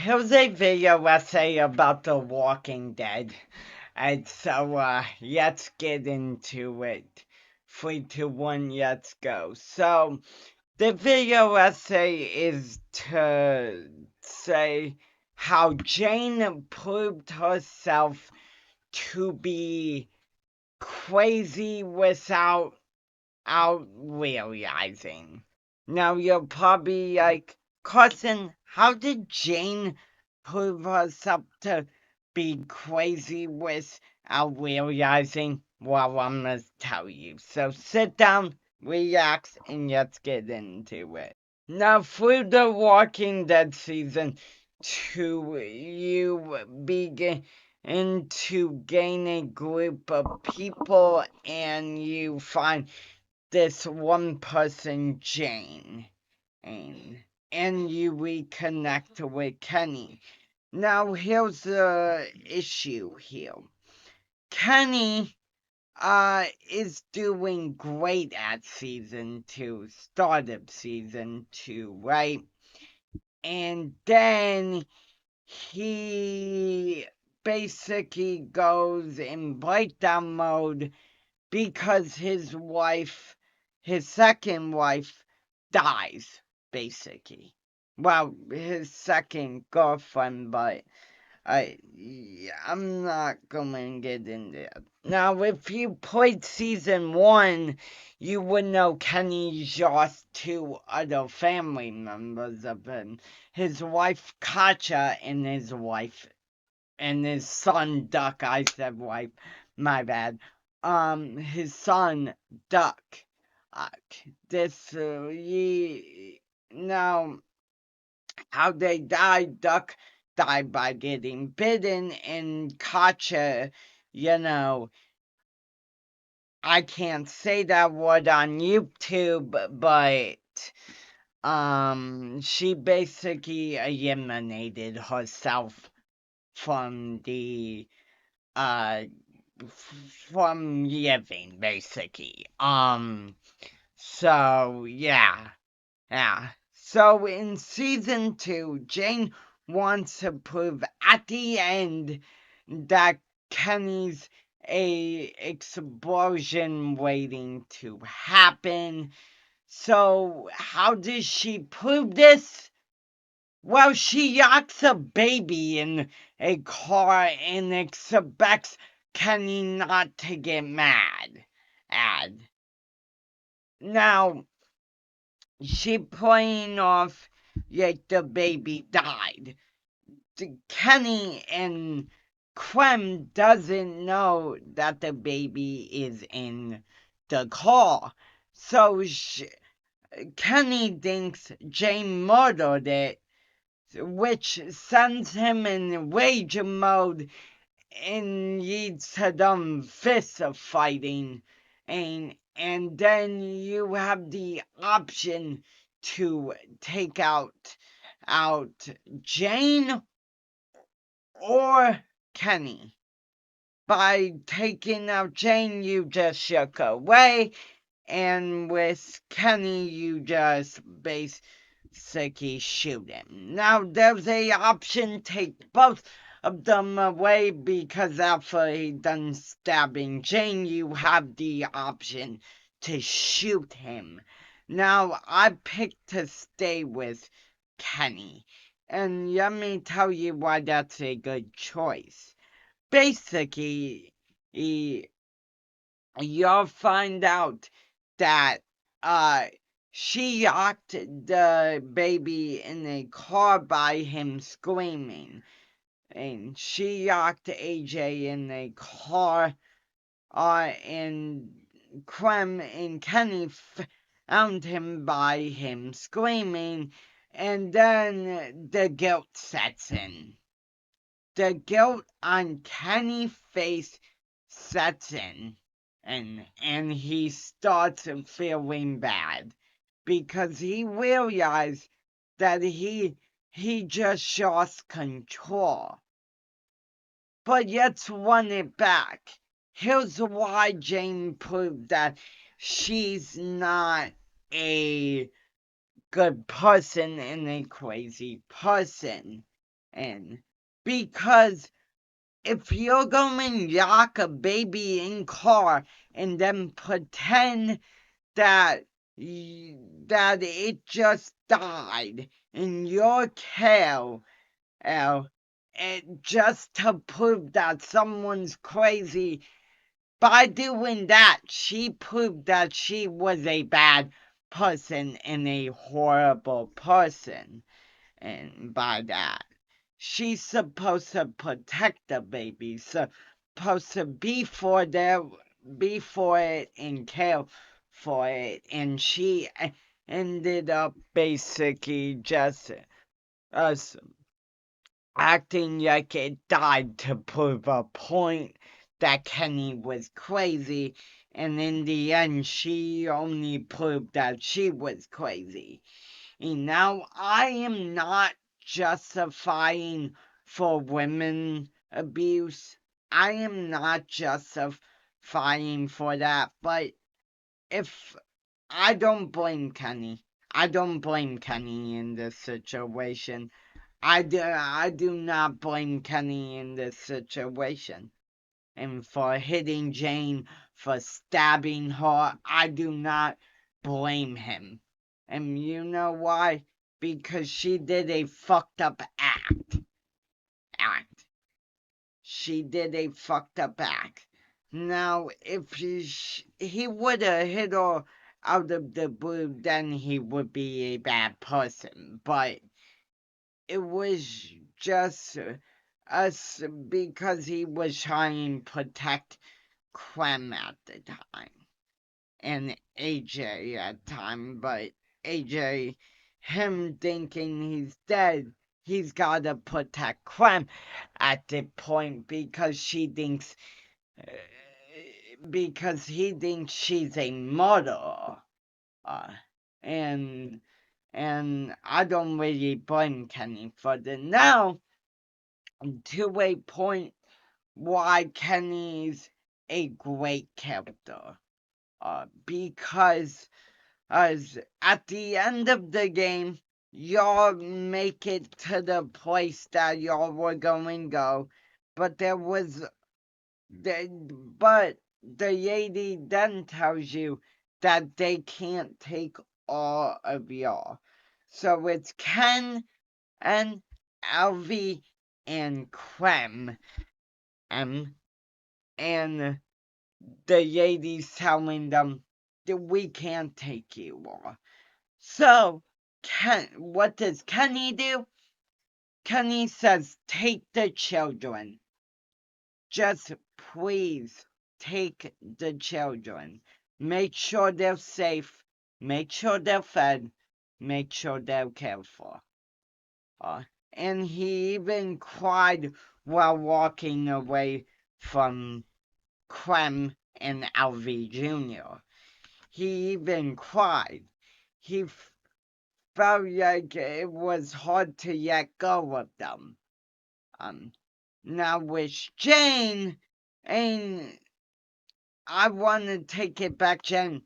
here's a video essay about The Walking Dead. And so, let's get into it. 3, 2, 1, let's go. So, the video essay is to say how Jane proved herself to be crazy without realizing. Now you're probably like, Carson, how did Jane prove herself to be crazy without realizing? Well, I'm gonna tell you. So sit down, relax, and let's get into it. Now, through The Walking Dead season 2, you begin to gain a group of people and you find this one person, Jane, and you reconnect with Kenny. Now, here's the issue here. Kenny is doing great at season 2, start of season 2, right? And then he basically goes in breakdown mode because his second wife, dies, basically. Well, his second girlfriend, but I'm not gonna get into that. Now, if you played season 1, you would know Kenny's lost 2 other family members of him. His wife, Katja, and his son, Duck. I said wife, my bad. His son, Duck. Now, how they died, Duck died by getting bitten, and Katja, I can't say that word on YouTube, but she basically eliminated herself from the from living, basically. So yeah. So in season 2, Jane wants to prove at the end that Kenny's a explosion waiting to happen. So how does she prove this? Well, she locks a baby in a car and expects Kenny not to get mad. Now, she playing off like the baby died. Kenny and Clem doesn't know that the baby is in the car. So Kenny thinks Jane murdered it, which sends him in rage mode and leads to them fist fighting. And then you have the option to take out Jane or Kenny. By taking out Jane, you just shook away, and with Kenny, you just basically shoot him. Now, there's a option, take both of them away, because after he done stabbing Jane, you have the option to shoot him. Now, I picked to stay with Kenny, and let me tell you why that's a good choice. Basically, you'll find out that she locked the baby in a car by him screaming, and she locked AJ in a car, and Clem and Kenny found him by him screaming, and then the guilt sets in. The guilt on Kenny's face sets in, and he starts feeling bad because he realized that he just lost control. But let's run it back. Here's why Jane proved that she's not a good person and a crazy person. And because if you're going to lock a baby in car and then pretend that that it just died in your care, just to prove that someone's crazy, by doing that, she proved that she was a bad person and a horrible person. And by that, she's supposed to protect the baby, supposed to be for it and care for it. And she ended up basically just us acting like it died to prove a point that Kenny was crazy. And in the end, she only proved that she was crazy. And now I am not justifying for women abuse. I am not justifying for that. But if I don't blame Kenny, I don't blame Kenny in this situation. I do not blame Kenny in this situation. And for hitting Jane, for stabbing her, I do not blame him. And you know why? Because she did a fucked up act. She did a fucked up act. Now, if he would have hit her out of the blue, then he would be a bad person. But it was just us because he was trying to protect Clem at the time and AJ at the time, but AJ, him thinking he's dead, he's gotta protect Clem at the point because uh, because he thinks she's a murderer. Uh, and I don't really blame Kenny for that. Now, to a point why Kenny's a great character. Because at the end of the game, y'all make it to the place that y'all were going to go, but but the lady then tells you that they can't take all of y'all. So it's Ken and Alvy and Clem, and the lady's telling them that we can't take you all. So, what does Kenny do? Kenny says, take the children. Just please take the children. Make sure they're safe. Make sure they're fed. Make sure they're cared for. And he even cried while walking away from Clem and Alvy Jr. He even cried. He felt like it was hard to let go of them. Now with Jane, and I want to take it back, Jane.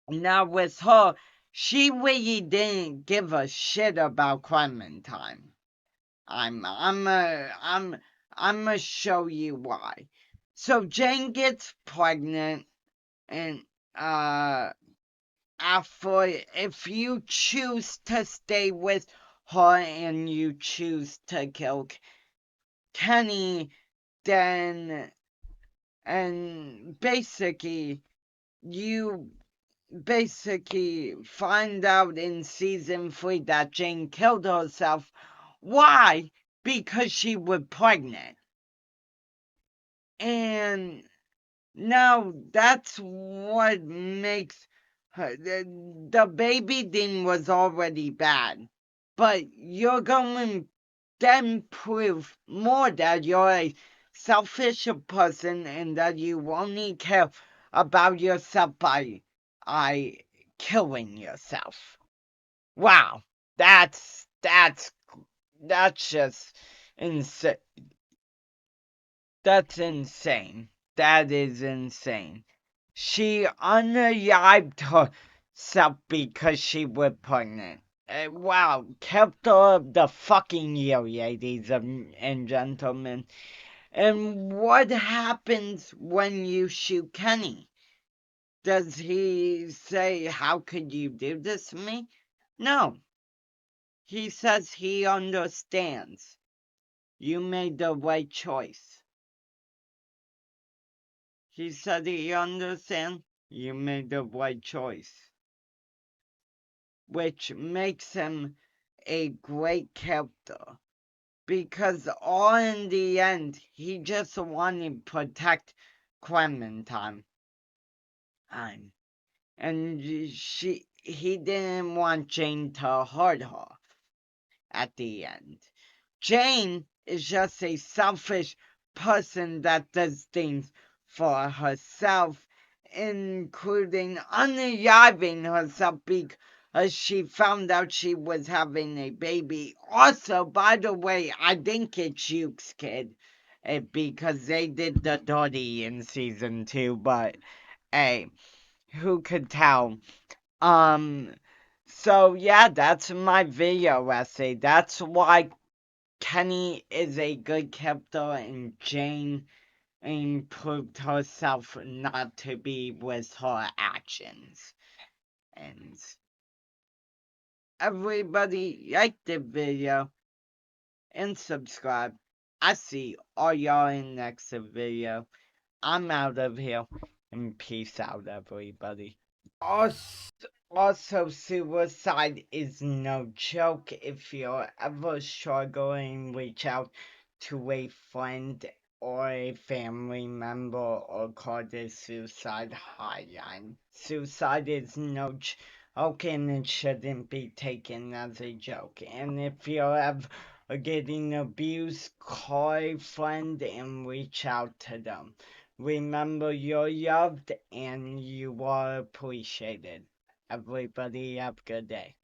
Now with her, she really didn't give a shit about Clementine. I'm gonna show you why. So Jane gets pregnant, and after, if you choose to stay with her and you choose to kill Kenny, then and you basically find out in season 3 that Jane killed herself. Why? Because she was pregnant. And now that's what makes her. The baby thing was already bad. But you're going to then prove more that you're a selfish person and that you only care about yourself by killing yourself. Wow, that's just insane. That's insane. That is insane. She unalived herself because she was pregnant. Wow, Captor of the fucking year, ladies and gentlemen. And what happens when you shoot Kenny? Does he say, "How could you do this to me?" No. He says he understands. You made the right choice. He said he understands. You made the right choice. Which makes him a great character. Because all in the end, he just wanted to protect Clementine. And he didn't want Jane to hurt her at the end. Jane is just a selfish person that does things for herself, including unaliving herself because she found out she was having a baby. Also, by the way, I think it's Yuke's kid because they did the dirty in season 2, but hey, who could tell? Um, so yeah, that's my video essay. That's why Kenny is a good character and Jane improved herself not to be with her actions. And everybody like the video and subscribe. I see all y'all in the next video. I'm out of here and peace out everybody. Also, suicide is no joke. If you're ever struggling, reach out to a friend or a family member or call the suicide hotline. Suicide is no joke and it shouldn't be taken as a joke. And if you're ever getting abused, call a friend and reach out to them. Remember, you're loved and you are appreciated. Everybody have a good day.